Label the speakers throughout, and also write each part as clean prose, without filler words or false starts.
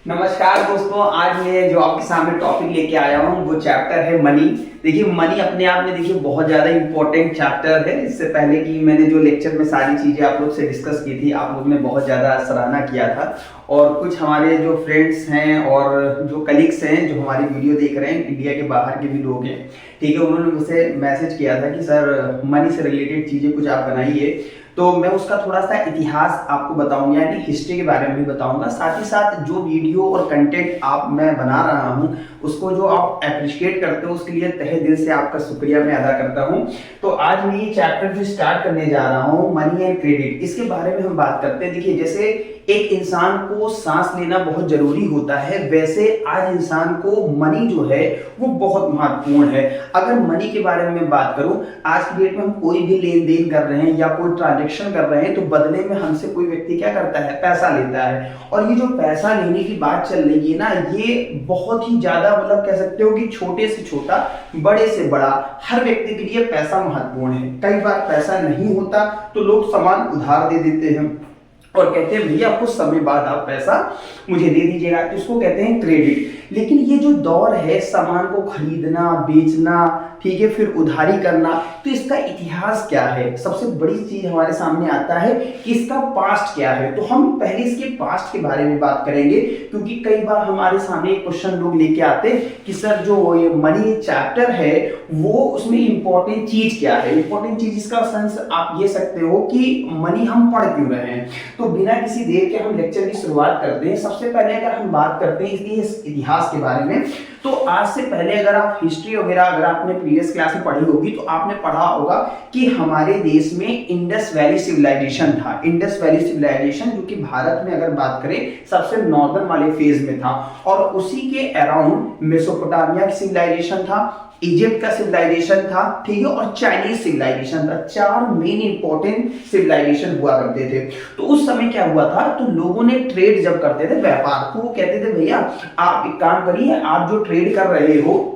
Speaker 1: नमस्कार दोस्तों, आज मैं जो आपके सामने टॉपिक लेके आया हूँ वो चैप्टर है मनी। देखिए मनी अपने आप में देखिए बहुत ज़्यादा इंपॉर्टेंट चैप्टर है। इससे पहले कि मैंने जो लेक्चर में सारी चीज़ें आप लोग से डिस्कस की थी, आप लोग ने बहुत ज़्यादा सराहना किया था और कुछ हमारे जो फ्रेंड्स हैं और जो कलीग्स हैं जो हमारी वीडियो देख रहे हैं, इंडिया के बाहर के भी लोग हैं, ठीक है, उन्होंने मुझसे मैसेज किया था कि सर मनी से रिलेटेड चीज़ें कुछ आप बनाइए। तो मैं उसका थोड़ा सा इतिहास आपको बताऊंगा, यानी हिस्ट्री के बारे में भी बताऊंगा। साथ ही साथ जो वीडियो और कंटेंट मैं बना रहा हूं उसको जो आप अप्रिशिएट करते हो उसके लिए तहे दिल से आपका शुक्रिया मैं अदा करता हूं। तो आज मैं ये चैप्टर जो स्टार्ट करने जा रहा हूं, मनी एंड क्रेडिट, इसके बारे में हम बात करते हैं। देखिए जैसे एक इंसान को सांस लेना बहुत जरूरी होता है, वैसे आज इंसान को मनी जो है वो बहुत महत्वपूर्ण है। अगर मनी के बारे में बात करूं, आज की डेट में हम कोई भी लेन देन कर रहे हैं या कोई ट्रांजेक्शन कर रहे हैं तो बदले में हमसे कोई व्यक्ति क्या करता है, पैसा लेता है। और ये जो पैसा लेने की बात चल रही है ना, ये बहुत ही ज्यादा मतलब कह सकते हो कि छोटे से छोटा बड़े से बड़ा हर व्यक्ति के लिए पैसा महत्वपूर्ण है। कई बार पैसा नहीं होता तो लोग सामान उधार दे देते हैं और कहते हैं भैया कुछ समय बाद आप पैसा मुझे दे दीजिएगा, तो इसको कहते हैं क्रेडिट। लेकिन ये जो दौर है सामान को खरीदना बेचना, ठीक है, फिर उधारी करना, तो इसका इतिहास क्या है? सबसे बड़ी चीज हमारे सामने आता है कि इसका पास्ट क्या है। तो हम पहले इसके पास्ट के बारे में बात करेंगे, क्योंकि कई बार हमारे सामने एक क्वेश्चन लोग लेके आते हैं कि सर जो ये मनी चैप्टर है वो उसमें इंपॉर्टेंट चीज क्या है। इंपॉर्टेंट चीज इसका सेंस आप ये सकते हो कि मनी हम पढ़ क्यों रहे हैं। तो बिना किसी देर के हम लेक्चर की शुरुआत करते हैं। सबसे पहले अगर हम बात करते हैं इस इतिहास के बारे में, तो आज से पहले अगर आप हिस्ट्री वगैरह अगर आपने प्रीवियस क्लास में पढ़ी होगी तो आपने पढ़ा होगा कि हमारे देश में इंडस वैली सिविलाइजेशन था। इंडस वैली सिविलाइजेशन जो कि भारत में अगर बात करें सबसे नॉर्दर्न वाले फेज में था, और उसी के अराउंड मेसोपोटामिया की सिविलाइजेशन था, इजिप्ट का सिविलाइजेशन था, ठीक है, और चाइनीज सिविलाइजेशन था। चार मेन इंपॉर्टेंट सिविलाइजेशन हुआ करते थे। तो उस समय क्या हुआ था, तो लोगों ने ट्रेड जब करते थे, व्यापार, तो वो कहते थे भैया आप एक काम करिए, आप जो ट्रेड कर रहे हो,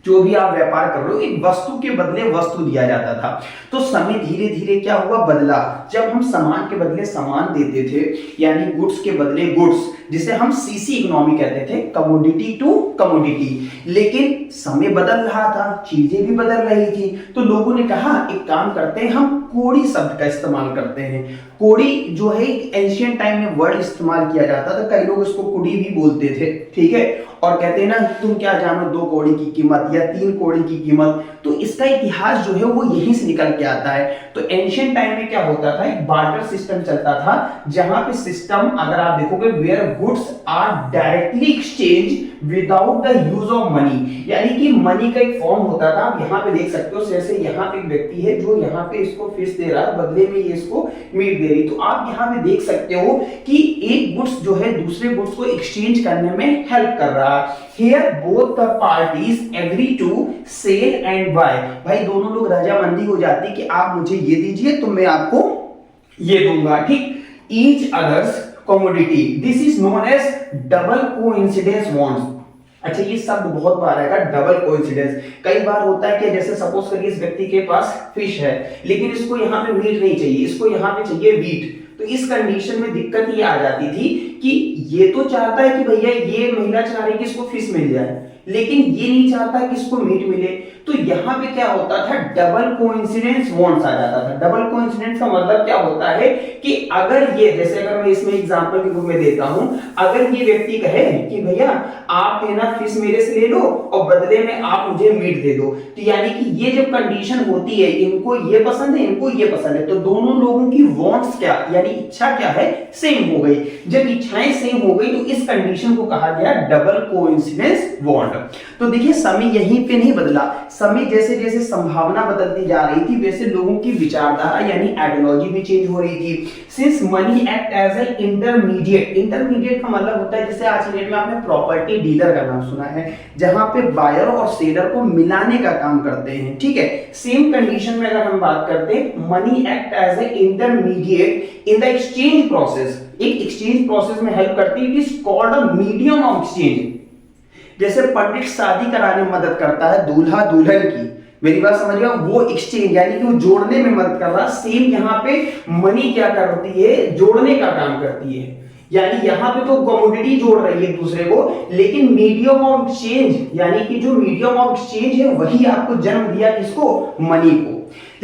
Speaker 1: जो भी आप व्यापार कर रहे हो, एक वस्तु के बदले वस्तु दिया जाता था। तो समय धीरे धीरे क्या हुआ, बदला। जब हम सामान के बदले सामान देते थे, यानी गुड्स के बदले गुड्स, जिसे हम सीसी इकोनॉमी कहते थे, कमोडिटी टू कमोडिटी। लेकिन समय बदल रहा था, चीजें भी बदल रही थी, तो लोगों ने कहा एक काम करते हैं, हम कोड़ी शब्द का इस्तेमाल करते हैं। कोड़ी जो है एंशिएंट टाइम में वर्ड इस्तेमाल किया जाता था, कई लोग इसको कुड़ी भी बोलते थे, ठीक है, और कहते हैं ना तुम क्या जानो 2 कौड़ी की कीमत या 3 कौड़ी की कीमत। तो इसका इतिहास जो है वो यहीं से निकल के आता है। तो एंशिएंट टाइम में क्या होता था, एक बार्टर सिस्टम चलता था, जहां पे सिस्टम अगर आप देखोगे where goods are directly exchange without the use of money, यानी कि मनी का एक फॉर्म होता था। आप यहाँ पे देख सकते हो, जैसे यहाँ पे एक व्यक्ति है जो यहाँ पे इसको फिश दे रहा है, बदले में ये इसको मीट दे रही। तो आप यहाँ पे देख सकते हो कि एक गुड्स जो है दूसरे गुड्स को एक्सचेंज करने में हेल्प कर रहा है। Here both the parties agree to sell and buy। भाई दोनों लोग रजामंदी हो जाती कि आप मुझे ये दीजिए तो मैं आपको ये दूंगा, ठीक। Each others commodity, this is known as double coincidence bonds। अच्छा, ये शब्द बहुत बार आएगा, डबल कोइंसिडेंस। कई बार होता है कि जैसे सपोज करिए इस व्यक्ति के पास फिश है, लेकिन इसको यहाँ पे मीट नहीं चाहिए, इसको यहाँ पे चाहिए वीट। तो इस कंडीशन में दिक्कत ये आ जाती थी कि ये तो चाहता है कि भैया ये महिला चाह रही है कि इसको फिश मिल जाए, लेकिन ये नहीं चाहता कि इसको मीट मिले। तो यहाँ पे क्या होता था, डबल कोइंसिडेंस बॉन्ड्स आ जाता था। डबल कोइंसिडेंस का मतलब क्या होता है कि अगर ये, जैसे अगर मैं इसमें एग्जांपल के रूप में देता हूं, अगर ये व्यक्ति कहे कि भैया आप है ना फिश मेरे से ले लो और बदले में आप मुझे मीट दे दो, तो यानी कि ये जब कंडीशन होती है, इनको ये पसंद है, इनको ये पसंद है, तो दोनों लोगों की वांट्स क्या, यानी इच्छा क्या है, सेम हो गई। जब इच्छाएं सेम हो गई तो इस कंडीशन को कहा गया डबल कोइंसिडेंस बॉन्ड। तो देखिए समय यहीं पे नहीं बदला, समय जैसे जैसे संभावना बदलती जा रही थी वैसे लोगों की विचारधारा यानी आइडियोलॉजी भी चेंज हो रही थी। Since money act as a intermediate, intermediate का मतलब होता है, जैसे आज की डेट में आपने प्रॉपर्टी डीलर का नाम सुना है, जहां पे बायर और सेलर को मिलाने का काम करते हैं, ठीक है। सेम कंडीशन में अगर हम बात करते हैं, money act as a intermediate in the exchange process, एक एक्सचेंज प्रोसेस में हेल्प करती है। It is called a medium of exchange. जैसे पंडित शादी कराने में मदद करता है दूल्हा दुल्हन की, मेरी बात समझिएगा, वो एक्सचेंज यानी कि वो जोड़ने में मदद कर रहा है। सेम यहाँ पे मनी क्या करती है, जोड़ने का काम करती है। यानी यहाँ पे तो कमोडिटी जोड़ रही है एक दूसरे को, लेकिन मीडियम ऑफ एक्सचेंज यानी कि जो मीडियम ऑफ एक्सचेंज है वही आपको जन्म दिया किसको, मनी को।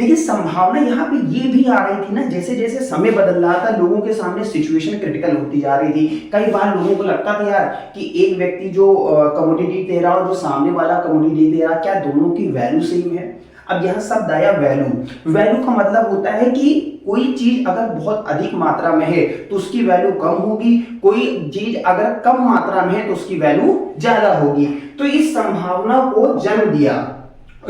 Speaker 1: लेकिन संभावना यहाँ पे ये भी आ रही थी ना, जैसे जैसे समय बदल रहा था लोगों के सामने सिचुएशन क्रिटिकल होती जा रही थी। कई बार लोगों को लगता था यार कि एक व्यक्ति जो कमोडिटी दे रहा और जो सामने वाला कमोडिटी दे रहा, क्या दोनों की वैल्यू सेम है। अब यहाँ शब्द आया वैल्यू। वैल्यू का मतलब होता है कि कोई चीज अगर बहुत अधिक मात्रा में है तो उसकी वैल्यू कम होगी, कोई चीज अगर कम मात्रा में है तो उसकी वैल्यू ज्यादा होगी। तो इस संभावना को जन्म दिया,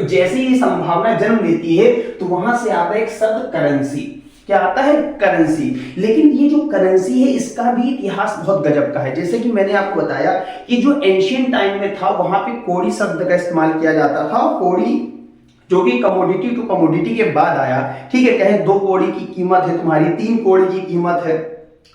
Speaker 1: जैसे ही संभावना जन्म लेती है तो वहां से आता है एक शब्द करेंसी। क्या आता है, करेंसी। लेकिन ये जो करेंसी है इसका भी इतिहास बहुत गजब का है। जैसे कि मैंने आपको बताया कि जो एंशिएंट टाइम में था वहां पे कौड़ी शब्द का इस्तेमाल किया जाता था। कौड़ी जो कि कमोडिटी टू कमोडिटी के बाद आया, ठीक है। कहे 2 कौड़ी की कीमत है तुम्हारी, 3 कौड़ी की कीमत है,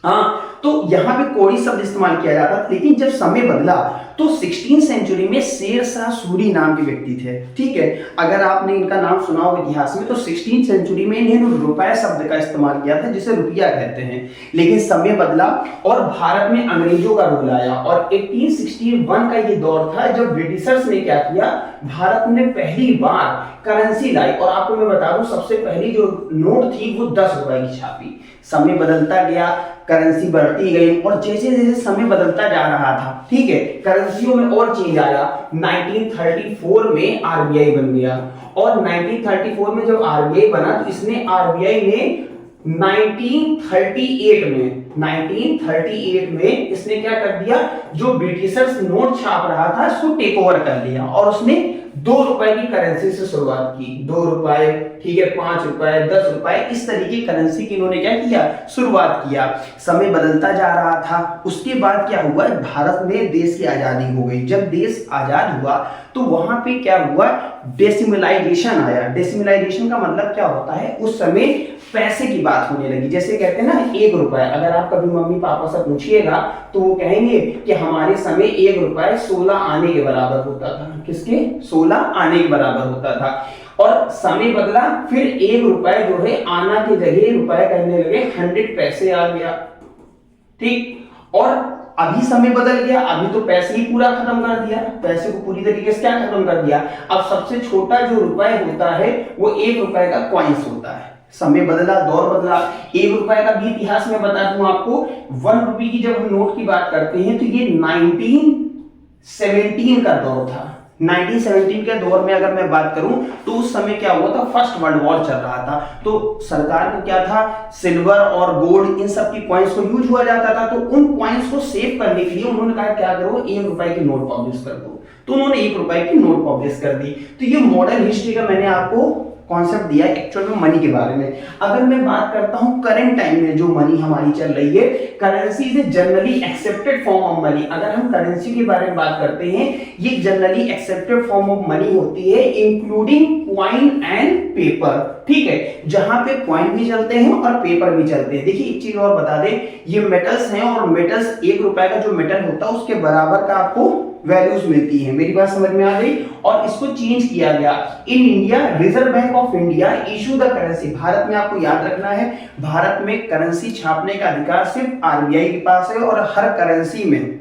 Speaker 1: हाँ, तो यहां पे कौड़ी शब्द इस्तेमाल किया जाता था। लेकिन जब समय बदला तो 16वीं सेंचुरी में शेरशाह सूरी नाम के व्यक्ति थे, ठीक है। अगर आपने इनका नाम सुना हो इतिहास में तो 16वीं सेंचुरी में इन्होंने रुपए शब्द का इस्तेमाल किया था, जिसे रुपया कहते हैं। लेकिन समय बदला और भारत में अंग्रेजों का रूल आया और 1861 का ये दौर था जब ब्रिटिशर्स ने क्या किया, भारत में पहली बार करेंसी लाई। और आपको मैं बता दूं सबसे पहली जो नोट थी वो 10 रुपए की छापी। समय बदलता गया, करेंसी बढ़ती गई और जैसे जैसे समय बदलता जा रहा था, ठीक है, करेंसियों में और चेंज आया। 1934 में आरबीआई बन गया और 1934 में जब आरबीआई बना तो इसने आरबीआई ने 1938 में इसने क्या कर दिया, जो ब्रिटिशर्स नोट छाप रहा था उसको टेक ओवर कर लिया और उसने 2 रुपए की करेंसी से शुरुआत की। 2 रुपए, ठीक है, 5 रुपए, 10 रुपए, इस तरह की करेंसी की इन्होंने क्या किया, शुरुआत किया। समय बदलता जा रहा था। उसके बाद क्या हुआ, भारत में देश की आजादी हो गई। जब देश आजाद हुआ तो वहां पे क्या हुआ, डेसिमलाइजेशन आया। डेसिमलाइजेशन का मतलब क्या होता है, उस समय पैसे की बात होने लगी। जैसे कहते हैं ना 1 रुपए, अगर आप कभी मम्मी पापा से पूछिएगा तो वो कहेंगे कि हमारे समय 1 रुपए 16 आने के बराबर होता था। किसके, 16 आने के बराबर होता था। और समय बदला, फिर 1 रुपए जो है आना की जगह रुपए कहने लगे, 100 पैसे आ गया, ठीक। और अभी समय बदल गया, अभी तो पैसे ही पूरा खत्म कर दिया, पैसे को पूरी तरीके से क्या खत्म कर दिया। अब सबसे छोटा जो रुपए होता है वो 1 रुपए का कॉइंस होता है। समय बदला, दौर बदला। 1 रुपए का भी इतिहास में बता दूं आपको, 1 रुपए की जब हम नोट की बात करते हैं तो ये 1917 का दौर था। 1917 के दौर में अगर मैं बात करूं तो उस समय क्या हुआ था, फर्स्ट वर्ल्ड वॉर चल रहा था। तो सरकार को क्या था, सिल्वर और गोल्ड इन सब की कॉइन्स को यूज हुआ जाता था। तो उन कॉइन्स को सेव करने के लिए उन्होंने कहा क्या करो, 1 रुपए की नोट पब्लिश कर दो। तो उन्होंने 1 रुपए की नोट पब्लिश कर दी। तो ये मॉडर्न हिस्ट्री का मैंने आपको कॉन्सेप्ट दिया एक्चुअल में मनी के बारे में। अगर मैं बात करता हूं करंट टाइम में जो मनी हमारी चल रही है, currency is a generally accepted form of money. अगर हम करेंसी के बारे में बात करते हैं, ये generally accepted form of money होती है इंक्लूडिंग कॉइन एंड पेपर, ठीक है, जहां पे कॉइन भी चलते हैं और पेपर भी चलते हैं। देखिए एक चीज और बता दें, ये मेटल्स हैं और मेटल्स 1 रुपए का जो मेटल होता है उसके बराबर का आपको वैल्यूज मिलती है। मेरी बात समझ में आ गई। और इसको चेंज किया गया। In India reserve bank of India issue the currency. Bharat में आपको याद रखना है, भारत में करेंसी छापने का अधिकार सिर्फ आरबीआई के पास है और हर करेंसी में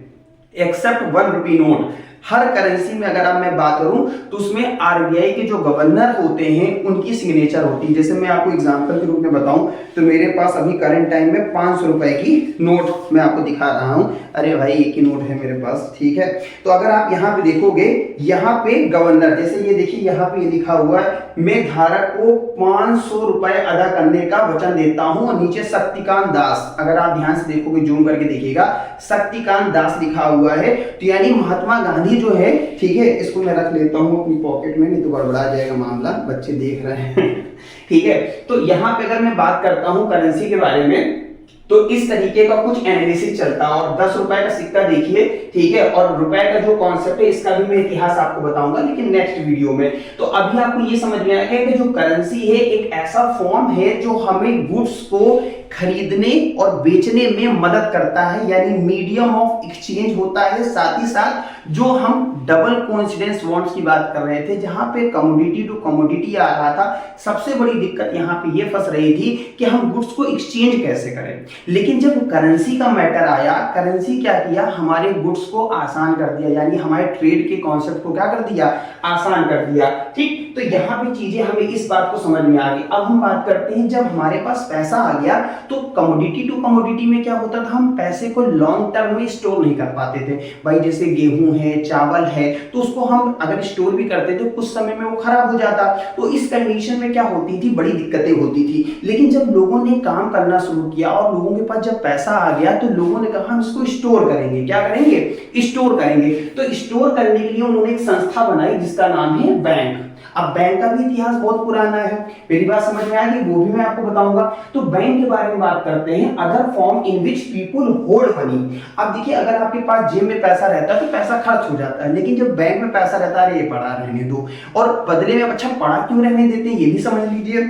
Speaker 1: एक्सेप्ट 1 रुपी नोट, हर करेंसी में अगर मैं बात करूं तो उसमें आरबीआई के जो गवर्नर होते हैं उनकी सिग्नेचर होती है। जैसे मैं आपको एग्जांपल के रूप में बताऊं तो मेरे पास अभी करंट टाइम में 500 रुपए की नोट मैं आपको दिखा रहा हूं। अरे भाई एक ही नोट है मेरे पास, ठीक है। तो अगर आप यहाँ पे देखोगे, यहाँ पे गवर्नर, जैसे ये देखिए यहाँ पे ये लिखा हुआ है, मैं धारक को 500 रुपए अदा करने का वचन देता हूं और नीचे शक्तिकांत दास, अगर आप ध्यान से देखोगे, जूम करके देखिएगा, शक्तिकांत दास लिखा हुआ है। तो यानी महात्मा गांधी जो है, ठीक है, इसको मैं रख लेता हूं अपनी पॉकेट में, नहीं तो गड़बड़ा जाएगा मामला, बच्चे देख रहे हैं ठीक है। तो यहाँ पे अगर मैं बात करता हूं करेंसी के बारे में तो इस तरीके का कुछ एनालिसिस चलता है। और 10 रुपए का सिक्का देखिए, ठीक है, और रुपए का जो कॉन्सेप्ट है इसका भी मैं इतिहास आपको बताऊंगा लेकिन नेक्स्ट वीडियो में। तो अभी आपको ये समझ में आया कि जो करेंसी है एक ऐसा फॉर्म है जो हमें गुड्स को खरीदने और बेचने में मदद करता है, यानी मीडियम ऑफ एक्सचेंज होता है। साथ ही साथ जो हम डबल कोइंसिडेंस बॉन्ड्स की बात कर रहे थे, जहां पे कमोडिटी टू कमोडिटी आ रहा था, सबसे बड़ी दिक्कत यहां पे ये फंस रही थी कि हम गुड्स को एक्सचेंज कैसे करें। लेकिन जब करेंसी का मैटर आया, करेंसी क्या किया, हमारे गुड्स को आसान कर दिया, यानी हमारे ट्रेड के कॉन्सेप्ट को क्या कर दिया, आसान कर दिया। ठीक, तो यहाँ पे चीजें हमें इस बात को समझ में आ गई। अब हम बात करते हैं, जब हमारे पास पैसा आ गया तो कमोडिटी टू कमोडिटी में क्या होता था, हम पैसे को लॉन्ग टर्म में स्टोर नहीं कर पाते थे। भाई जैसे गेहूं है, चावल है, तो उसको हम अगर स्टोर भी करते थे कुछ समय में वो खराब हो जाता। तो इस कंडीशन में क्या होती थी, बड़ी दिक्कतें होती थी। लेकिन जब लोगों ने काम करना शुरू किया और लोगों के पास जब पैसा आ गया तो लोगों ने कहा हम इसको स्टोर करेंगे। क्या करेंगे, स्टोर करेंगे। तो स्टोर करने के लिए उन्होंने एक संस्था बनाई जिसका नाम है बैंक। अब बैंक का भी इतिहास बहुत पुराना है, मेरी बात समझ में आ गई, वो भी मैं आपको बताऊंगा। तो बैंक के बारे में बात करते हैं, other form in which people hold money. अब देखिए, अगर आपके पास जेब में पैसा रहता है तो पैसा खर्च हो जाता है, लेकिन जब बैंक में पैसा रहता है, ये पड़ा रहने दो, और बदले में अच्छा पड़ा क्यों रहने देते हैं ये भी समझ लीजिए,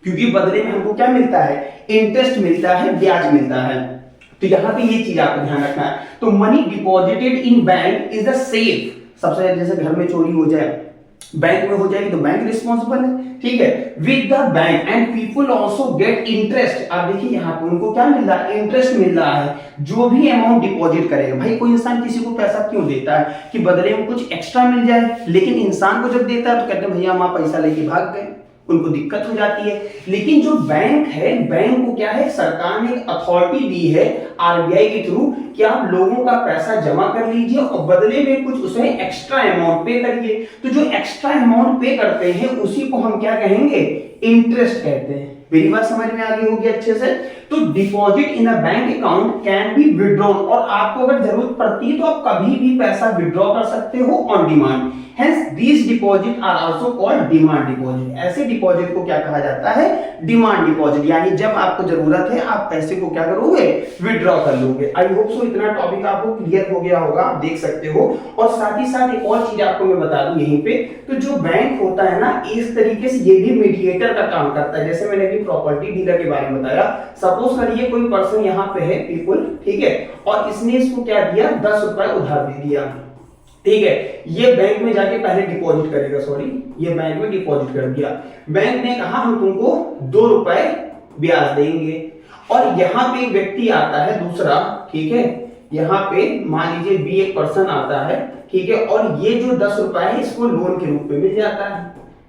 Speaker 1: क्योंकि बदले में हमको क्या मिलता है, इंटरेस्ट मिलता है, ब्याज मिलता है। तो यहाँ पे ये चीज आपको ध्यान रखना है। तो money deposited in bank is the safe. सबसे जैसे घर में चोरी हो जाए, बैंक में हो जाएगी तो बैंक रिस्पॉन्सिबल है, ठीक है, with the bank and people also get interest. आप देखिए यहाँ पे उनको क्या मिल रहा है, इंटरेस्ट मिल रहा है, जो भी अमाउंट डिपॉजिट करेगा। भाई कोई इंसान किसी को पैसा क्यों देता है, कि बदले में कुछ एक्स्ट्रा मिल जाए, लेकिन इंसान को जब देता है तो कहते हैं भैया हम आप पैसा लेके भाग गए, उनको दिक्कत हो जाती है। लेकिन जो बैंक है, बैंक को क्या है, सरकार ने अथॉरिटी दी है आरबीआई के थ्रू कि आप लोगों का पैसा जमा कर लीजिए और बदले में कुछ उसमें एक्स्ट्रा अमाउंट पे करिए। तो जो एक्स्ट्रा अमाउंट पे करते हैं उसी को हम क्या कहेंगे, इंटरेस्ट कहते हैं। मेरी बात समझ में आ गई होगी अच्छे से। तो deposit in a bank account can be withdrawn, और आपको अगर जरूरत पड़ती है तो आप कभी भी पैसा विड्रॉ कर सकते हो on demand. Hence these deposit are also called demand deposit। ऐसे डिपॉजिट को क्या कहा जाता है, डिमांड डिपॉजिट, यानी जब आपको जरूरत है आप पैसे को क्या करोगे, विड्रॉ कर लोगे। आई होप सो इतना टॉपिक आपको क्लियर हो गया होगा, आप देख सकते हो। और साथ ही साथ एक और चीज आपको मैं बता दूं यहीं पे, तो जो बैंक होता है ना, इस तरीके से ये भी मीडिएटर का काम करता है। जैसे मैंने अभी प्रॉपर्टी डीलर के बारे में बताया, सपोज करिए कोई पर्सन यहाँ पे है, पीपल, ठीक है, और इसने इसको क्या दिया, 10 रुपए उधार दे दिया, ठीक है। ये बैंक में जाके पहले डिपॉजिट करेगा, सॉरी, ये बैंक में डिपॉजिट कर दिया। बैंक ने कहा हम तुमको 2 रुपए ब्याज देंगे। और यहाँ पे एक व्यक्ति आता है दूसरा, ठीक है, यहाँ पे मान लीजिए बी एक पर्सन आता है, ठीक है, और ये जो 10 रुपए है इसको लोन के रूप में मिल जाता है।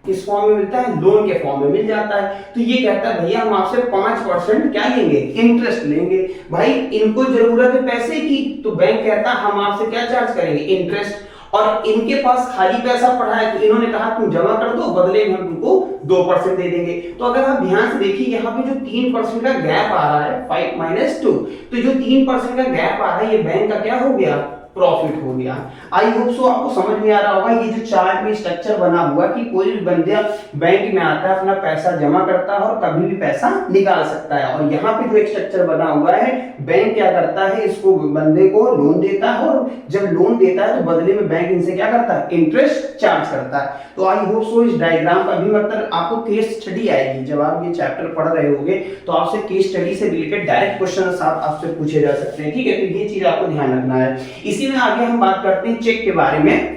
Speaker 1: किस फॉर्म में मिलता है, लोन के फॉर्म में मिल जाता है। तो ये कहता है भैया हम आपसे 5% क्या लेंगे, इंटरेस्ट लेंगे। भाई इनको जरूरत है पैसे की, तो बैंक कहता है हम आपसे क्या चार्ज करेंगे, इंटरेस्ट। और इनके पास खाली पैसा पड़ा है तो इन्होंने कहा तुम जमा कर दो, बदले में हम तुमको 2% दे देंगे। तो अगर आप ध्यान से देखिए यहाँ पे जो 3% का गैप आ रहा है, 5 - 2, तो जो 3% का गैप आ रहा है, ये बैंक का क्या हो गया, प्रॉफिट हो गया। आई होप सो आपको समझ में आ रहा होगा ये जो चार्ट में स्ट्रक्चर बना हुआ कि कोई भी बंदा बैंक में आता है, अपना पैसा जमा करता है और कभी भी पैसा निकाल सकता है। और यहाँ पे जो एक स्ट्रक्चर बना हुआ है, बैंक क्या करता है, इसको बंदे को लोन देता है, और जब लोन देता है तो बदले में बैंक इनसे क्या करता है, इंटरेस्ट चार्ज करता है। तो आई होप सो इस डायग्राम का भी मतलब आपको केस स्टडी आएगी, जब आप ये चैप्टर पढ़ रहे होगे तो आपसे केस स्टडी से रिलेटेड डायरेक्ट क्वेश्चन आपसे पूछे जा सकते हैं, ठीक है। तो ये चीज आपको ध्यान रखना है। इसी में आगे हम बात करते हैं चेक के बारे में।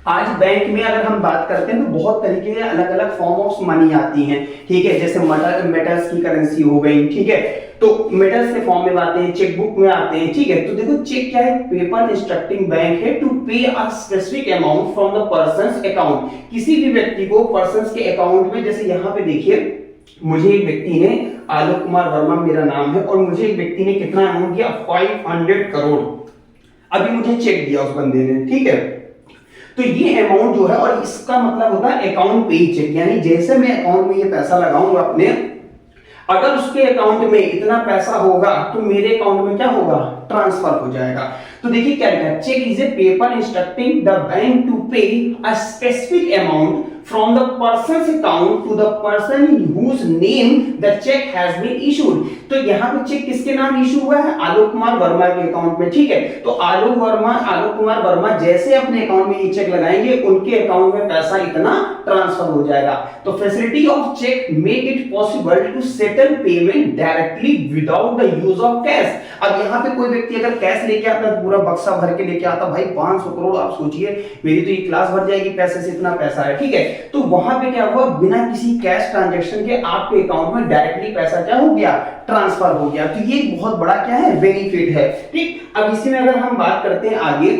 Speaker 1: आज बैंक में अगर हम बात करते हैं तो बहुत तरीके के अलग अलग फॉर्म ऑफ मनी आती हैं, ठीक है, जैसे मेटल्स की करेंसी हो गई, ठीक है, तो मेटल्स के फॉर्म में आते हैं, चेक बुक में आते हैं, ठीक है। तो देखो चेक क्या है, पेपर इंस्ट्रक्टिंग बैंक है to pay a specific amount from the persons account, किसी भी व्यक्ति को पर्सन्स के अकाउंट में। जैसे यहाँ पे देखिए, मुझे एक व्यक्ति ने, आलोक कुमार वर्मा मेरा नाम है, और मुझे एक व्यक्ति ने कितना अमाउंट दिया, 500 करोड़ अभी मुझे चेक दिया उस बंदे ने, ठीक है। तो ये अमाउंट जो है, और इसका मतलब होता है अकाउंट पे ही चेक, यानी जैसे मैं अकाउंट में ये पैसा लगाऊंगा अपने, अगर उसके अकाउंट में इतना पैसा होगा तो मेरे अकाउंट में क्या होगा, ट्रांसफर हो जाएगा। तो देखिए क्या लिखा है, cheque is a paper instructing the bank to pay a specific amount from the person's account to the person whose name the check has been issued। तो यहाँ पे चेक किसके नाम इशू हुआ है? आलोक कुमार वर्मा के अकाउंट में, ठीक है। तो आलोक कुमार वर्मा जैसे अपने अकाउंट में ये चेक लगाएंगे, उनके अकाउंट में पैसा इतना ट्रांसफर हो जाएगा। तो facility of cheque make it possible to settle payment directly without the use of cash. अब यहाँ पे कोई व्यक्ति अगर कैश लेके आता है, पूरा बक्सा भर के लेके आता, भाई 500 करोड़, आप सोचिए मेरी तो ये क्लास भर जाएगी पैसे से, इतना पैसा है, ठीक है। तो वहां पे क्या हुआ, बिना किसी कैश ट्रांजैक्शन के आपके अकाउंट में डायरेक्टली पैसा क्या हो गया, ट्रांसफर हो गया। तो ये बहुत बड़ा क्या है, बेनिफिट है, ठीक। अब इसी में अगर हम बात करते हैं आगे,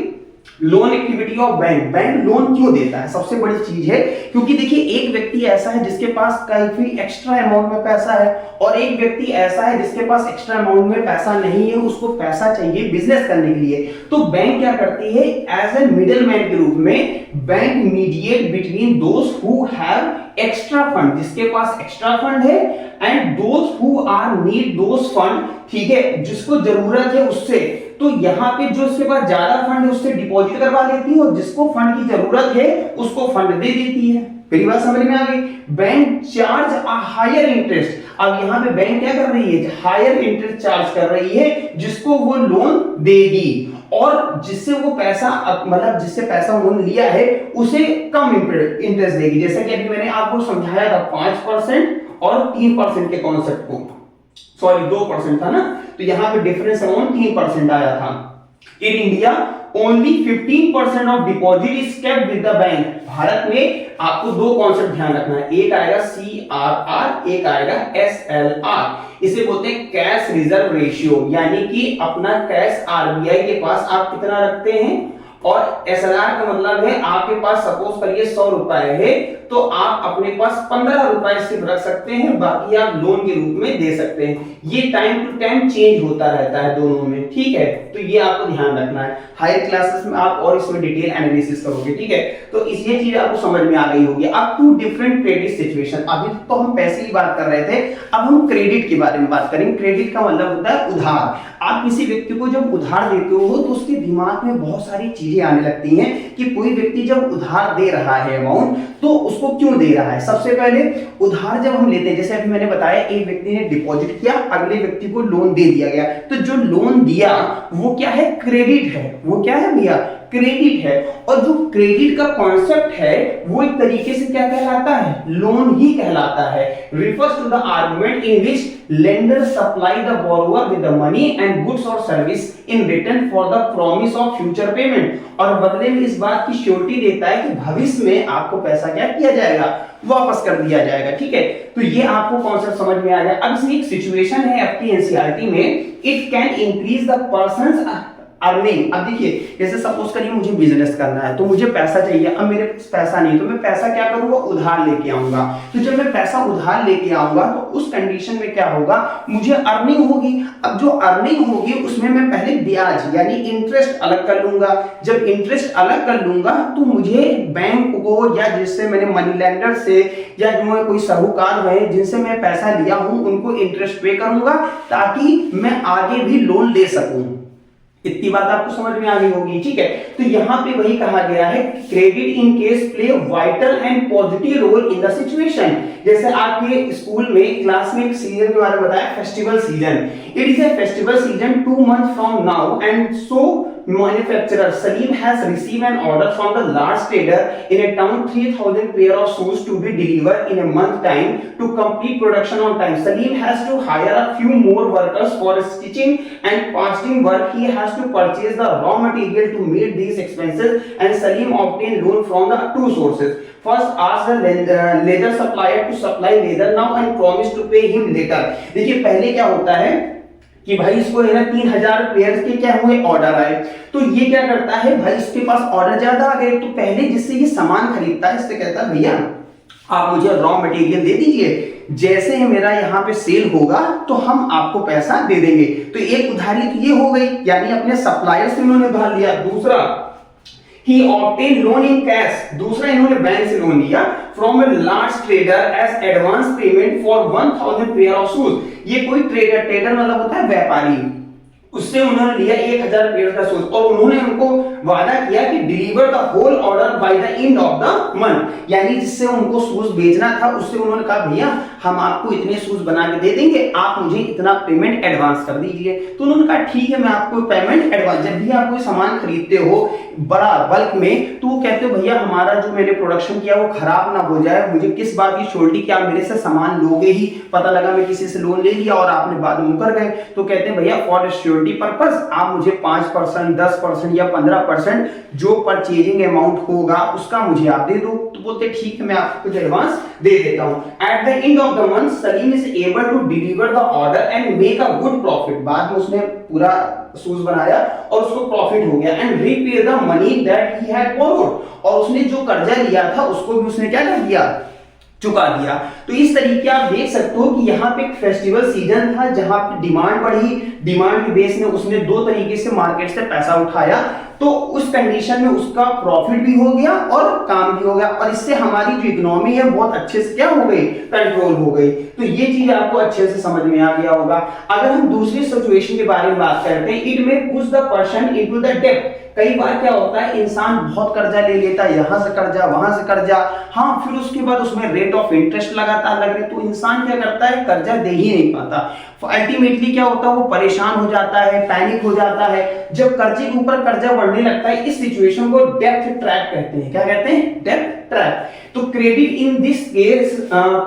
Speaker 1: loan activity of bank. Bank loan क्यों देता है? सबसे बड़ी चीज है क्योंकि देखिए एक व्यक्ति ऐसा है जिसके पास काफी एक्स्ट्रा अमाउंट में पैसा है, और एक व्यक्ति ऐसा है जिसके पास एक्स्ट्रा अमाउंट में पैसा नहीं है, उसको पैसा चाहिए बिजनेस करने के लिए। तो बैंक क्या करती है, एज ए मिडलमैन के रूप में bank mediate between those who have extra fund, जिसके पास एक्स्ट्रा फंड है, and those who are need those fund, ठीक है, जिसको जरूरत है उससे। तो यहाँ पे जो इसके पास ज्यादा फंड है उससे डिपॉजिट करवा लेती है, और जिसको फंड की जरूरत है उसको फंड दे देती है। मेरी बात समझ में आ गई? Bank charge a higher interest. अब यहाँ पे बैंक क्या कर रही है, हायर इंटरेस्ट चार्ज कर रही है, जिसको वो लोन देगी, और जिससे वो पैसा मतलब जिससे पैसा उन्होंने लिया है उसे कम इंटरेस्ट देगी। जैसे कि अभी मैंने आपको समझाया था 5% और 3% के कॉन्सेप्ट को, सॉरी 2% था ना, तो यहाँ पे डिफरेंस अमाउंट 3% आया था। In India only 15% of deposit is kept with the bank. Bharat में आपको दो कॉन्सेप्ट ध्यान रखना है, एक आएगा CRR, एक आएगा SLR। इसे बोलते हैं कैश रिजर्व रेशियो, यानी कि अपना कैश RBI के पास आप कितना रखते हैं, और SLR का मतलब है आपके पास सपोज करिए 100 रुपए है, तो आप अपने पास 15 रुपए सिर्फ रख सकते हैं, बाकी आप लोन के रूप में दे सकते हैं। ये टाइम टू टाइम चेंज होता रहता है दोनों में, ठीक है। तो ये आपको ध्यान रखना है, हायर क्लासेस में आप और इसमें डिटेल एनालिसिस करोगे, ठीक है। तो ये चीज आपको समझ में आ गई होगी। अब टू डिफरेंट क्रेडिट सिचुएशन, अभी तो हम पैसे की बात कर रहे थे, अब हम क्रेडिट के बारे में बात करेंगे। क्रेडिट का मतलब होता है उधार। आप किसी व्यक्ति को जब उधार देते हो तो उसके दिमाग में बहुत सारी चीजें आने लगती हैं कि कोई व्यक्ति जब उधार दे रहा है अमाउंट, तो उसको क्यों दे रहा है। सबसे पहले उधार जब हम लेते हैं, जैसे अभी मैंने बताया, एक व्यक्ति ने डिपॉजिट किया, अगले व्यक्ति को लोन दे दिया गया, तो जो लोन दिया वो क्या है, क्रेडिट है। वो क्या है भैया, क्रेडिट है। और जो क्रेडिट का कॉन्सेप्ट है वो एक तरीके से क्या कहलाता है, लोन ही कहलाता है। Refers to the argument in which lender supply the borrower with the money and goods or service in return for the promise of future payment, और बदले में इस बात की श्योरिटी देता है कि भविष्य में आपको पैसा क्या किया जाएगा, वापस कर दिया जाएगा, ठीक है। तो ये आपको कॉन्सेप्ट समझ में आ गया। अब इसमें एक सिचुएशन है आपकी एनसीईआरटी में, it can increase the persons earning. अब देखिए, जैसे सपोज करिए मुझे बिजनेस करना है, तो मुझे पैसा चाहिए, अब मेरे पास पैसा नहीं, तो मैं पैसा क्या करूंगा, उधार लेके आऊंगा। तो जब मैं पैसा उधार लेके आऊंगा तो उस कंडीशन में क्या होगा, मुझे अर्निंग होगी। अब जो अर्निंग होगी उसमें मैं पहले ब्याज यानी इंटरेस्ट अलग कर लूंगा। जब इंटरेस्ट अलग कर लूंगा तो मुझे बैंक को, या जिससे मैंने मनी लेंडर से, या जो कोई साहूकार है जिनसे मैं पैसा लिया हूं, उनको इंटरेस्ट पे करूंगा, ताकि मैं आगे भी लोन ले सकूं। इतनी बात आपको समझ में आ गई होगी, ठीक है। तो यहाँ पे वही कहा गया है, credit in case play vital and positive role in the situation. जैसे आपके स्कूल में क्लास में एक सीजन के बारे में बताया, festival season. It is a festival season 2 months from now, and so manufacturer Salim has received an order from the large trader in a town 3000 pair of shoes to be delivered in a month time to complete production on time. Salim has to hire a few more workers for stitching and pasting work. He has to purchase the raw material to meet these expenses, and Salim obtained loan from the two sources. First asked the leather supplier to supply leather now and promised to pay him later. देखिए पहले क्या होता है कि भाई इसको है ना 3000 पेयर के क्या हुए ऑर्डर आए, तो ये क्या करता है, भाई इसके पास ऑर्डर ज्यादा आ गए, तो पहले जिससे ये सामान खरीदता है इससे कहता है भैया आप मुझे रॉ मटेरियल दे दीजिए, जैसे ही मेरा यहाँ पे सेल होगा तो हम आपको पैसा दे देंगे। तो एक उधारी तो ये हो गई, यानी अपने सप्लायर से इन्होंने उधार लिया। दूसरा he obtained loan in cash, दूसरा इन्होंने बैंक से लोन लिया from a large trader as advance payment for 1000 pair of shoes। ये कोई ट्रेडर मतलब होता है व्यापारी, उससे उन्होंने लिया 1000 पेड़ का शूज और उन्होंने उनको वादा किया कि deliver the whole order by the end of the month, यानी जिससे उनको शूज बेचना था उससे उन्होंने कहा भैया हम आपको इतने शूज बना के दे देंगे, आप मुझे इतना पेमेंट एडवांस कर दीजिए। तो उन्होंने कहा ठीक है मैं आपको पेमेंट एडवांस, जब भी आप कोई सामान खरीदते हो बड़ा बल्क में तो वो कहते हो भैया हमारा जो मैंने प्रोडक्शन किया वो खराब ना हो जाए, मुझे किस बात की श्योरिटी कि आप मेरे से सामान लोगे ही, पता लगा मैं किसी से लोन ले लिया और आपने बाद में मुकर गए, तो कहते हैं भैया फॉर श्योरिटी पर्पस आप मुझे 5%, 10% या 15% जो परचेजिंग अमाउंट होगा उसका मुझे आप दे दो। तो बोलते ठीक है मैं आपको कुछ एडवांस दे देता हूं। At the end of the month Salim is able to deliver the order and make a good profit. बाद में उसने पूरा शूज बनाया और उसको प्रॉफिट हो गया and repay the money that he had borrowed, और उसने जो कर्जा लिया था उसको भी उसने क्या कर दिया, चुका दिया। तो इस तरीके आप देख सकते हो कि यहाँ पे एक फेस्टिवल सीजन था जहां पे डिमांड बढ़ी, डिमांड के बेस में उसने दो तरीके से मार्केट से पैसा उठाया, तो उस कंडीशन में उसका प्रॉफिट भी हो गया और काम भी हो गया, और इससे हमारी जो इकोनॉमी है बहुत अच्छे से क्या हो गई, कंट्रोल हो गई। तो ये चीज आपको अच्छे से समझ में आ गया होगा। अगर हम दूसरी सिचुएशन के बारे में बात करते हैं, इट में push the person into the डेब्ट। कई बार क्या होता है इंसान बहुत कर्जा ले लेता है, यहां से कर्जा वहां से कर्जा, हाँ फिर उसके बाद उसमें रेट ऑफ इंटरेस्ट लगातार लग रहे, तो इंसान क्या करता है कर्जा दे ही नहीं पाता। अल्टीमेटली क्या होता है वो परेशान हो जाता है, पैनिक हो जाता है। जब कर्जे के ऊपर कर्जा बढ़ने लगता है इस सिचुएशन को डेब्ट ट्रैप कहते हैं। क्या कहते हैं, डेब्ट ट्रैप। तो credit in this case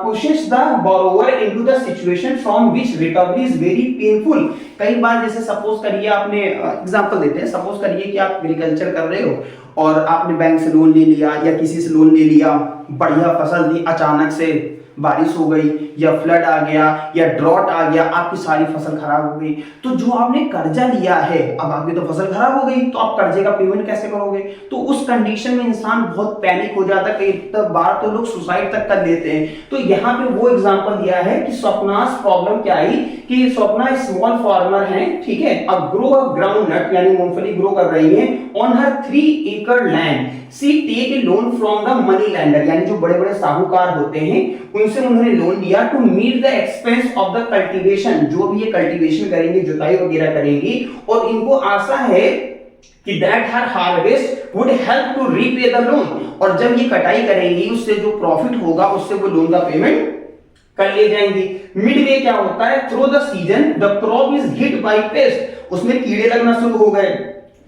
Speaker 1: pushes the borrower into the situation from which recovery is very painful। कई बार जैसे सपोज करिए आपने एग्जांपल देते हैं, सपोज करिए कि आप एग्रीकल्चर कर रहे हो और आपने बैंक से लोन ले लिया या किसी से लोन ले लिया, बढ़िया फसल दी, अचानक से बारिश हो गई या फ्लड आ गया या ड्रॉट आ गया, आपकी सारी फसल खराब हो गई। तो जो आपने कर्जा लिया है, अब आपकी तो फसल खराब हो गई, तो आप कर्जे का पेमेंट कैसे करोगे? तो उस कंडीशन में इंसान बहुत पैनिक हो जाता है, कई बार तो लोग सुसाइड तक कर लेते हैं। तो यहाँ पे वो एग्जांपल दिया है कि स्वप्नास प्रॉब्लम क्या आई कि स्वप्ना स्मॉल फार्मर है, ठीक है, अब ग्रो अ ग्राउंड नट यानी मूंगफली ग्रो कर रही है ऑन हर 3 एकड़ land. She take a loan from the money lender, यानी जो बड़े बड़े साहूकार होते हैं उनसे उन्होंने लोन लिया to meet the expense of the cultivation. जो भी ये कल्टीवेशन करेंगे, जुताई वगैरह करेंगी, और इनको आशा है कि that her harvest would help to repay the loan, और जब ये कटाई करेंगी उससे जो प्रॉफिट होगा उससे वो लोन का पेमेंट कर ले जाएंगी। मिडवे क्या होता है, through the season the crop is hit by paste, उसमें कीड़े लगना शुरू हो गए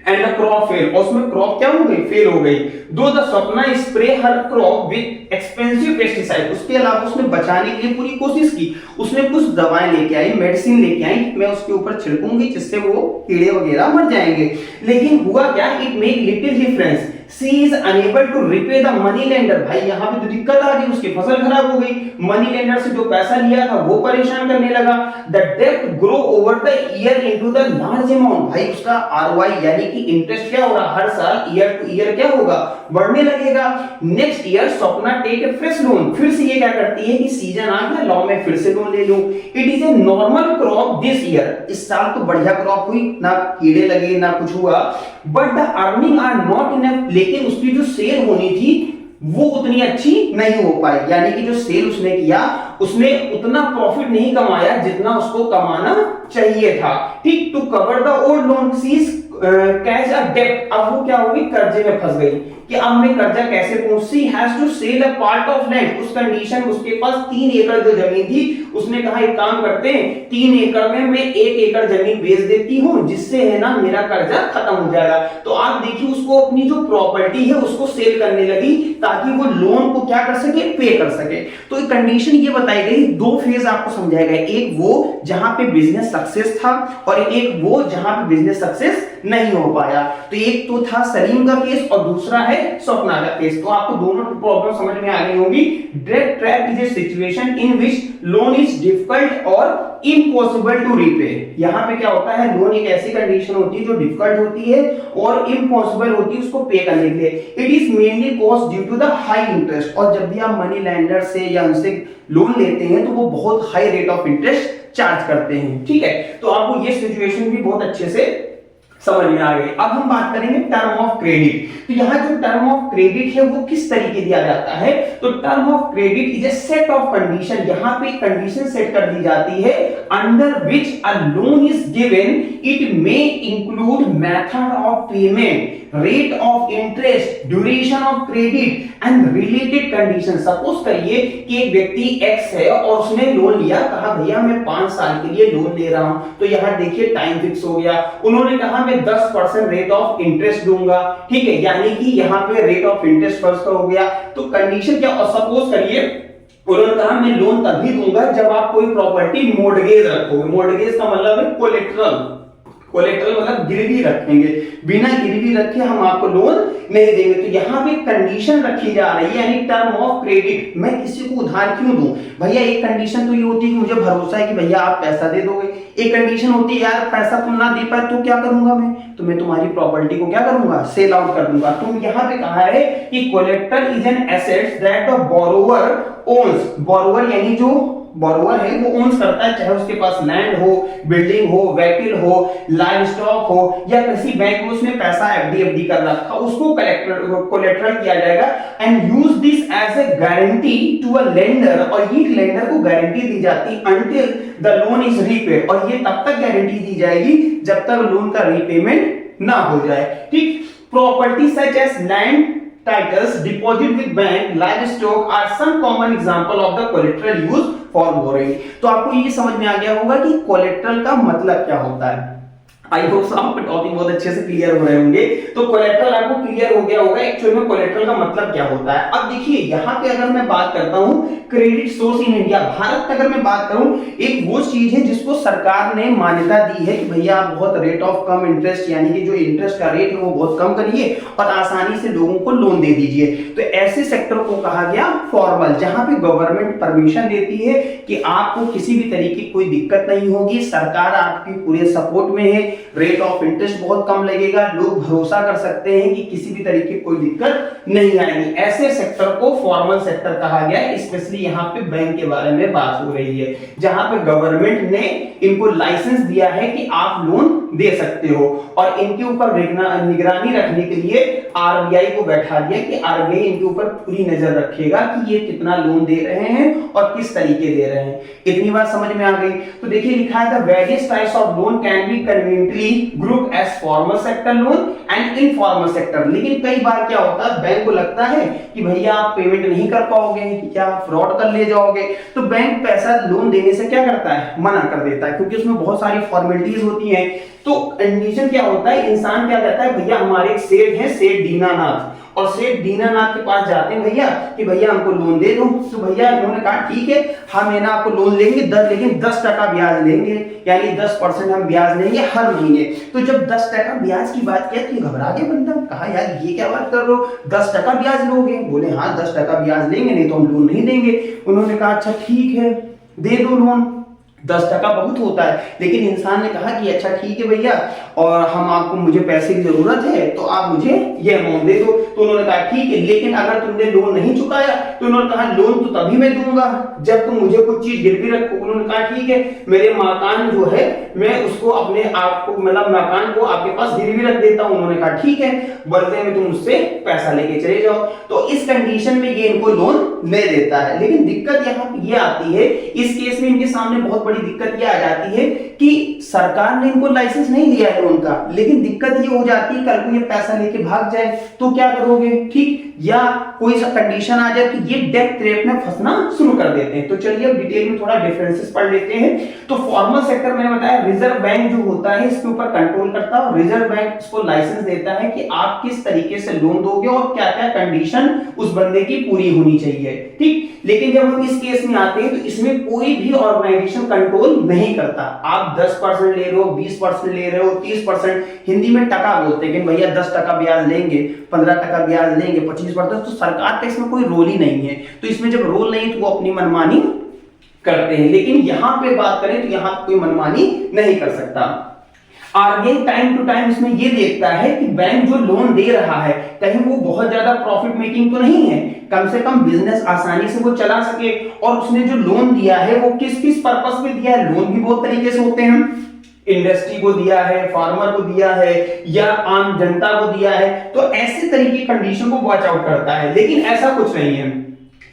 Speaker 1: एंड द क्रॉप फेल, और उसमें क्रॉप क्या हो गई, फेल हो गई। दो the Swapna spray her crop with expensive pesticide, उसके अलावा उसने बचाने के लिए पूरी कोशिश की, उसने कुछ दवाएं लेके आई, मेडिसिन लेके आई, मैं उसके ऊपर छिड़कूंगी जिससे वो कीड़े वगैरह मर जाएंगे। लेकिन हुआ क्या, it make little difference, she is unable to repay the money lender. भाई यहाँ पे तो दिक्कत आ गई, उसकी फसल खराब हो गई, मनी लेंडर से जो पैसा लिया था वो परेशान करने लगा। द डेब्ट grow over the year into the large amount, भाई उसका आरओआई यानी कि इंटरेस्ट क्या हो रहा, हर साल ईयर टू ईयर क्या होगा, बढ़ने लगेगा। Next year Swapna take a fresh loan, फिर से ये क्या करती है कि सीजन आ गया, लॉ में फिर से लोन ले लूं। It is a normal crop this year, इस साल तो बढ़िया क्रॉप हुई, ना कीड़े लगे ना कुछ हुआ, but the earning are not enough, लेकिन उसकी जो सेल होनी थी वो उतनी अच्छी नहीं हो पाई, यानी कि जो सेल उसने किया उसने उतना प्रॉफिट नहीं कमाया जितना उसको कमाना चाहिए था। ठीक, to cover the old loan sees cash a डेब्ट, अब वो क्या होगी, कर्जे में फंस गई कि अब मैं कर्जा कैसे दूं। She has to sell a part of land, उस कंडीशन में उसके पास 3 एकड़ जो जमीन थी, उसने कहा एक काम करते हैं 3 एकड़ में मैं 1 एकड़ जमीन बेच देती हूं, जिससे है ना मेरा कर्जा खत्म हो जाएगा। तो आप देखिए उसको अपनी जो प्रॉपर्टी है उसको सेल करने लगी ताकि वो लोन को क्या कर सके, पे कर सके। तो कंडीशन ये बताई गई, 2 फेज आपको समझाया गया, एक वो जहां पे बिजनेस सक्सेस था और एक वो जहां पे बिजनेस सक्सेस नहीं हो पाया। तो एक तो था सलीम का केस और दूसरा है स्वप्ना का केस। तो आपको दोनों प्रॉब्लम समझ में आ गई होगी। डेब्ट trap is a situation in which loan is difficult और इम्पॉसिबल टू रीपे। यहां पे क्या होता है, लोन एक ऐसी कंडीशन होती है जो डिफिकल्ट होती है और इम्पॉसिबल होती है उसको पे करने के लिए। It is mainly cost due to the high interest, और जब भी आप मनी लैंडर से या उनसे लोन लेते हैं तो वो बहुत high rate of interest charge करते हैं। ठीक है, तो आपको ये सिचुएशन भी बहुत अच्छे से समझ में आ गई। अब हम बात करेंगे टर्म ऑफ क्रेडिट। तो यहाँ जो टर्म ऑफ क्रेडिट है वो किस तरीके दिया जाता है, तो term of credit is a set of condition, यहाँ पे कंडीशन सेट कर दी जाती है under which a loan is given, it may include method of payment, rate of interest, duration of credit and related condition. Suppose करिए कि एक व्यक्ति x है और उसने लोन लिया, कहा भैया मैं 5 साल के लिए लोन ले रहा हूं, तो यहाँ देखिए टाइम फिक्स हो गया, उन्होंने कहा मैं 10% रेट ऑफ इंटरेस्ट दूंगा, ठीक है, यानी कि यहाँ पे रेट ऑफ इंटरेस्ट फर्स्ट हो गया। तो कंडीशन क्या, और सपोज करिए उन्होंने कहा मैं लोन तभी दूंगा जब आप कोई प्रॉपर्टी मोर्टगेज रखोगे। मोर्टगेज का मतलब है कोलेटरल, कोलेटरल मतलब गिरवी रखेंगे, बिना गिरवी रखे हम आपको लोन नहीं देंगे। तो यहाँ पे कंडीशन रखी जा रही है, यानी टर्म ऑफ क्रेडिट। मैं किसी को उधार क्यों दूं भैया, एक कंडीशन तो ये होती है कि मुझे भरोसा है कि भैया आप पैसा दे दोगे, एक कंडीशन होती है यार पैसा तुम ना दे पाए तो क्या करूंगा मैं, तो मैं तुम्हारी प्रॉपर्टी को क्या करूंगा, सेल आउट कर दूंगा। तो यहाँ पे कहा है कि collateral is an asset that the borrower owns, borrower यानी जो बोरोवर है वो ओन्स करता है, चाहे उसके पास लैंड हो, बिल्डिंग हो, व्हीकल हो, लाइव स्टॉक हो, या किसी बैंक में उसने पैसा एफडी कर रखा, उसको कोलेटरल किया जाएगा and use this as a guarantee to a lender, और ये लेंडर को गारंटी दी जाती until the loan is repaid, और ये तब तक गारंटी दी जाएगी जब तक लोन का रीपेमेंट ना हो जाए। ठीक, property such as land, titles, deposit with bank, livestock are some common example of the collateral used for borrowing। तो आपको ये समझ में आ गया होगा कि कोलेटरल का मतलब क्या होता है। आई होप आपको टॉपिक बहुत अच्छे से क्लियर हो रहे होंगे। तो कोलेटरल आपको क्लियर हो गया होगा एक्चुअली में कोलेटरल का मतलब क्या होता है। अब देखिए यहाँ पे अगर मैं बात करता हूँ credit source in India, Bharat में अगर मैं बात करूँ, एक वो चीज है जिसको सरकार ने मान्यता दी है कि भैया आप बहुत रेट ऑफ कम इंटरेस्ट, यानी कि जो इंटरेस्ट का रेट है वो बहुत कम करिए और आसानी से लोगों को लोन दे दीजिए। तो ऐसे सेक्टर को कहा गया फॉर्मल, जहां पे गवर्नमेंट परमिशन देती है कि आपको किसी भी तरीके की कोई दिक्कत नहीं होगी, सरकार आपकी पूरे सपोर्ट में है, रेट ऑफ इंटरेस्ट बहुत कम लगेगा, लोग भरोसा कर सकते हैं कि किसी भी तरीके की कोई दिक्कत नहीं आएगी। ऐसे सेक्टर को फॉर्मल सेक्टर कहा गया है। स्पेशली यहाँ पे बैंक के बारे में बात हो रही है, जहां पे गवर्नमेंट ने इनको लाइसेंस दिया है कि आप लोन दे सकते हो, और इनके ऊपर निगरानी रखने के लिए आरबीआई को बैठा दिया कि आरबीआई इनके ऊपर पूरी नजर रखेगा कि ये कितना लोन दे रहे हैं और किस तरीके दे रहे हैं। इतनी बात समझ में आ गई। तो देखिए लिखा है the various types of loan can be conveniently group as formal sector loan and informal sector. लेकिन कई बार क्या होता है, बैंक को लगता है कि भैया आप पेमेंट नहीं कर पाओगे, क्या फ्रॉड कर ले जाओगे, तो बैंक पैसा लोन देने से क्या करता है, मना कर देता है, क्योंकि उसमें बहुत सारी फॉर्मेलिटीज होती हैं। तो कंडीशन क्या होता है, इंसान क्या कहता है, भैया हमारे एक सेठ है, सेठ दीनानाथ, और सेठ दीनानाथ के पास जाते हैं भैया कि भैया हमको लोन दे दो। तो भैया उन्होंने कहा ठीक है हम है ना आपको लोन लेंगे, लेकिन 10% ब्याज लेंगे, यानी 10% हम ब्याज लेंगे हर महीने। तो जब 10% ब्याज की बात किया तो घबरा गया बंदा, कहा यार ये क्या बात कर रहे हो, 10% ब्याज लोगे? बोले हाँ 10% ब्याज लेंगे, नहीं तो हम लोन नहीं देंगे। उन्होंने कहा अच्छा ठीक है दे दो लोन, 10% बहुत होता है, लेकिन इंसान ने कहा कि अच्छा ठीक है भैया, और हम आपको, मुझे पैसे की जरूरत है तो आप मुझे ये अमाउंट दे दो। तो उन्होंने कहा ठीक है, लेकिन अगर तुमने लोन नहीं चुकाया, तो उन्होंने कहा लोन तो तभी मैं दूंगा जब तुम मुझे कुछ चीज गिरवी रखो। उन्होंने कहा ठीक है, मेरे मकान जो है मैं उसको अपने आप को, मतलब मकान को आपके पास गिरवी रख देता हूं। उन्होंने कहा ठीक है, बदले में तुम मुझसे पैसा लेके चले जाओ। तो इस कंडीशन में ये इनको लोन नहीं देता है। लेकिन दिक्कत यहाँ पे ये आती है, इस केस में इनके सामने बहुत बड़ी दिक्कत ये आ जाती है कि सरकार ने इनको लाइसेंस नहीं दिया है लोन का, लेकिन दिक्कत ये हो जाती है कल को ये पैसा लेके भाग जाए तो क्या करोगे, ठीक, या कोई सा कंडीशन आ जाए कि ये डेट ट्रैप में फंसना शुरू कर देते हैं। तो चलिए अब डिटेल में थोड़ा डिफरेंसेस पढ़ लेते हैं। तो फॉर्मल सेक्टर मैंने बताया रिजर्व बैंक जो होता है इसके ऊपर कंट्रोल करता है, और रिजर्व बैंक इसको लाइसेंस देता है कि आप किस तरीके से लोन दोगे और क्या क्या कंडीशन उस बंदे की पूरी होनी चाहिए, ठीक। लेकिन जब हम इस केस में आते हैं तो इसमें कोई भी ऑर्गेनाइजेशन कंट्रोल नहीं करता। आप 10% ले रहे हो, 20% ले रहे हो, 30%, हिंदी में टका बोलते हैं कि भैया 10% ब्याज लेंगे, 15% ब्याज लेंगे, 25%, तो सरकार का इसमें कोई रोल ही नहीं है। तो इसमें जब रोल नहीं तो वो अपनी मनमानी करते हैं। लेकिन यहां पे बात करें तो यहां कोई मनमानी नहीं कर सकता। आरबीआई टाइम टू टाइम इसमें ये देखता है कि बैंक जो लोन दे रहा है कहीं वो बहुत ज्यादा प्रॉफिट मेकिंग तो नहीं है, कम से कम बिजनेस आसानी से वो चला सके, और उसने जो लोन दिया है वो किस किस पर्पस में दिया है। लोन भी बहुत तरीके से होते हैं, इंडस्ट्री को दिया है, फार्मर को दिया है या आम जनता को दिया है, तो ऐसे तरीके कंडीशन को वॉच आउट करता है। लेकिन ऐसा कुछ नहीं है,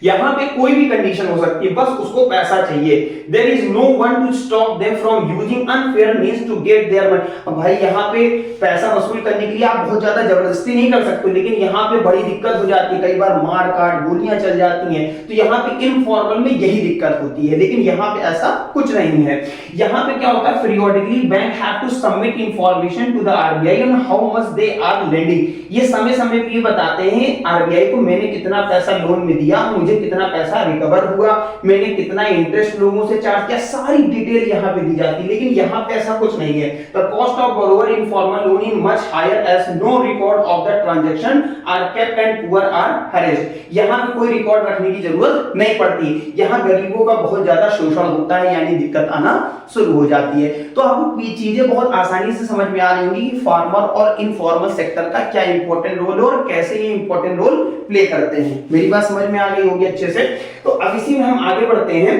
Speaker 1: यहां पे कोई भी कंडीशन हो सकती है, बस उसको पैसा चाहिए। There is no one to stop them from using unfair means to get their money. अब भाई यहां पे पैसा वसूल करने के लिए आप बहुत ज्यादा जबरदस्ती नहीं कर सकते, लेकिन यहां पे बड़ी दिक्कत हो जाती है, कई बार मार काट गोलियां चल जाती हैं, तो यहां पे इनफॉर्मल में यही दिक्कत होती है। लेकिन यहां पे ऐसा कुछ नहीं है। यहां पे क्या होता है, periodically bank have to submit information to the RBI on how much they are lending. ये समय समय पे ये बताते हैं आरबीआई को, मैंने कितना पैसा लोन में दिया, मुझे कितना पैसा रिकवर हुआ, मैंने कितना इंटरेस्ट लोगों से चार्ज किया, सारी डिटेल यहां पे दी जाती है। लेकिन यहां पे ऐसा कुछ नहीं है। The cost of borrower informal loan is much higher as no record of the transaction are kept and poor are harassed. यहां पे कोई रिकॉर्ड रखने की जरूरत नहीं पड़ती। यहां गरीबों का बहुत ज्यादा शोषण होता है, यानी दिक्कत आना शुरू हो जाती है। तो आपको ये चीजें बहुत आसानी से समझ में आ रही होंगी कि फार्मर और इनफॉर्मल सेक्टर का क्या इंपॉर्टेंट रोल है और कैसे ये इंपॉर्टेंट रोल प्ले करते हैं। मेरी बात समझ में आ गई होगी अच्छे से। तो अब इसी में हम आगे बढ़ते हैं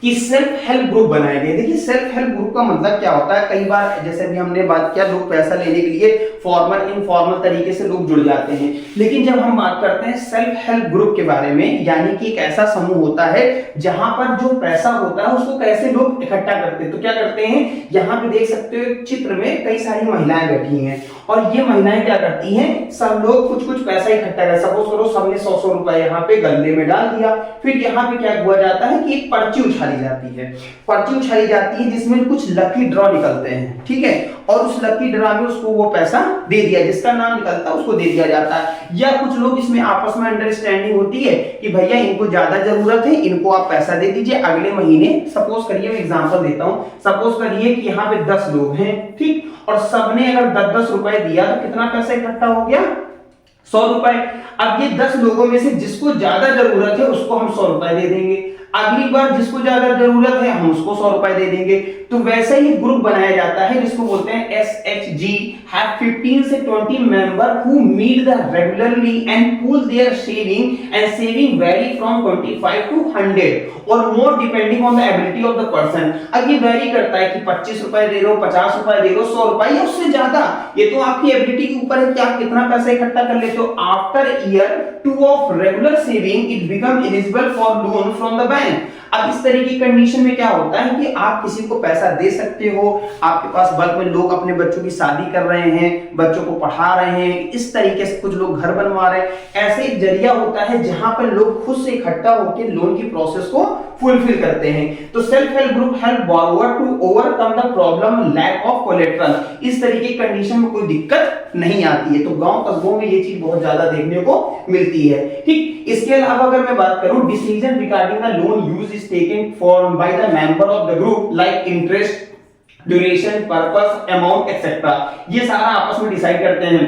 Speaker 1: कि सेल्फ हेल्प ग्रुप बनाए गए। देखिए सेल्फ हेल्प ग्रुप का मतलब क्या होता है, कई बार जैसे भी हमने बात किया, लोग पैसा लेने के लिए फॉर्मल इनफॉर्मल तरीके से लोग जुड़ जाते हैं। लेकिन जब हम बात करते हैं सेल्फ हेल्प ग्रुप के बारे में, यानी कि एक ऐसा समूह होता है जहां पर जो पैसा होता है उसको कैसे लोग इकट्ठा करते हैं। तो क्या करते हैं, यहाँ पे देख सकते हो चित्र में कई सारी महिलाएं बैठी हैं, और ये महिलाएं क्या करती हैं, सब लोग कुछ कुछ पैसा इकट्ठा कर, सपोज करो सबने 100-100 रुपए यहाँ पे गल्ले में डाल दिया। फिर यहाँ पे क्या हुआ जाता है कि एक पर्ची उछाली जाती है, पर्ची उछाली जाती है जिसमें कुछ लकी ड्रॉ निकलते हैं, ठीक है, और उस लकी ड्रॉ में उसको वो पैसा दे दिया, जिसका नाम निकलता है उसको दे दिया जाता है। या कुछ लोग इसमें आपस में अंडरस्टैंडिंग होती है कि भैया इनको ज्यादा जरूरत है, इनको आप पैसा दे दीजिए, अगले महीने सपोज करिए, मैं एग्जांपल देता हूं, सपोज करिए कि यहाँ पे 10 लोग हैं, ठीक, और सबने अगर 10-10 रुपए दिया तो कितना पैसा इकट्ठा हो गया, 100 रुपए। अब ये 10 लोगों में से जिसको ज्यादा जरूरत है उसको हम 100 रुपए दे देंगे, अगली बार जिसको ज्यादा जरूरत है हम उसको 100 रुपए दे देंगे। तो वैसे ही ग्रुप बनाया जाता है जिसको बोलते हैं SHG, have 15 से 20 member who meet the regularly and pool their saving, and saving vary from 25 to 100 और more depending on the ability of the person। अब ये वैरी करता है कि 25 रुपए दे रहे हो, 50 रुपए दे रहे हो, 100 रुपए या उससे ज्यादा, ये तो आपकी एबिलिटी के ऊपर है कि आप कितना पैसा इकट्ठा कर लेते हो। After year 2 of regular saving it become eligible for loan from the bank. अब इस तरह की कंडीशन में क्या होता है कि आप किसी को पैसा दे सकते हो, आपके पास बल्क में लोग अपने बच्चों की शादी कर रहे हैं, बच्चों को पढ़ा रहे हैं, इस तरीके से कुछ लोग घर बनवा रहे हैं, ऐसे एक जरिया होता है जहां पर लोग खुद से इकट्ठा होकर लोन की प्रोसेस को फुलफिल करते हैं। तो self help group help borrower to overcome the problem lack of collateral. इस तरीके की कंडीशन में कोई दिक्कत नहीं आती है। तो गांव कस्बों में ये चीज बहुत ज्यादा देखने को मिलती है, ठीक। इसके अलावा अगर मैं बात करूं, decision regarding the loan use is taken for by the member of the group like interest, duration, purpose, amount etcetera, ये सारा आपस में डिसाइड करते हैं।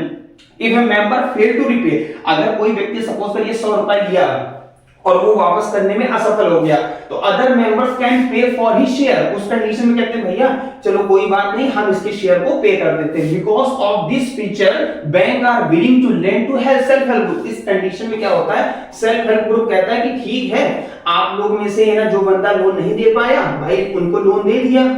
Speaker 1: If a member fail to repay, अगर कोई व्यक्ति सपोज करिए 100 रुपए लिया और वो वापस करने में असफल हो गया, तो other members can pay for his share. उस कंडीशन में कहते हैं भैया चलो कोई बात नहीं, हम इसके शेयर को पे कर देते हैं। Because of this feature bank are willing to lend to help self help group. इस कंडीशन में क्या होता है, सेल्फ हेल्प ग्रुप कहता है कि ठीक है, आप लोग में से है ना जो बंदा लोन नहीं दे पाया, भाई उनको लोन दे दिया,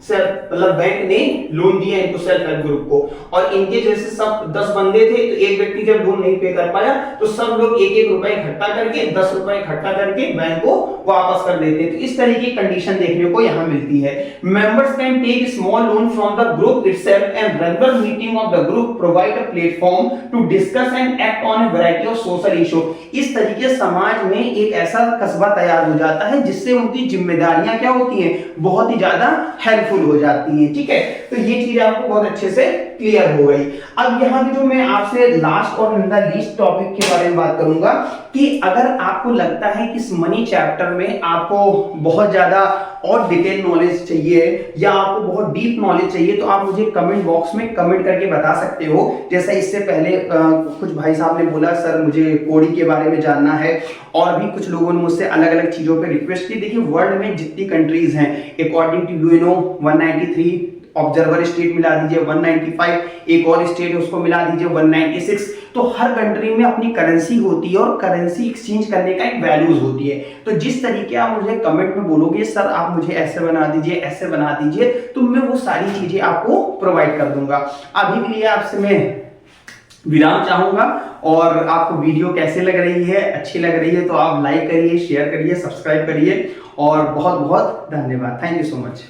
Speaker 1: मतलब बैंक ने लोन दिया इनको सेल्फ हेल्प ग्रुप को, और इनके जैसे सब 10 बंदे थे, तो एक व्यक्ति जब लोन नहीं पे कर पाया तो सब लोग 1-1 रुपए इकट्ठा करके 10 रुपए इकट्ठा करके बैंक को वापस कर देते। तो इस तरह की कंडीशन देखने को यहाँ मिलती है। Members can take small loan from the group itself and regular meeting of the group provide a platform to discuss and act on a variety of social issue. इस तरीके से समाज में एक ऐसा कस्बा तैयार हो जाता है जिससे उनकी जिम्मेदारियां क्या होती हैं, बहुत ही ज्यादा हेल्पफुल हो जाती है, ठीक है। तो ये चीज आपको बहुत अच्छे से क्लियर हो गई। अब यहाँ पे जो मैं आपसे लास्ट और इन द लीस्ट टॉपिक के बारे में बात करूंगा कि अगर आपको लगता है कि इस मनी चैप्टर में आपको बहुत ज्यादा और डिटेल नॉलेज चाहिए या आपको बहुत डीप नॉलेज चाहिए, तो आप मुझे कमेंट बॉक्स में कमेंट करके बता सकते हो। जैसा इससे पहले कुछ भाई साहब ने बोला सर मुझे कोडी के बारे में जानना है, और भी कुछ लोगों ने मुझसे अलग अलग चीजों पे रिक्वेस्ट की। देखिए वर्ल्ड में जितनी कंट्रीज हैं according to UNO 193 observer state मिला दीजिए 195, एक और स्टेट है उसको मिला दीजिए 196। तो हर कंट्री में अपनी करेंसी होती है और करेंसी एक्सचेंज करने का एक वैल्यूज होती है। तो जिस तरीके आप मुझे कमेंट में बोलोगे सर आप मुझे ऐसे बना दीजिए, ऐसे बना दीजिए, तो मैं वो सारी चीजें आपको प्रोवाइड कर दूंगा। अभी के लिए आपसे मैं विराम चाहूंगा। और आपको वीडियो कैसे लग रही है, अच्छी लग रही है तो आप लाइक करिए, शेयर करिए, सब्सक्राइब करिए और बहुत बहुत धन्यवाद। Thank you so much.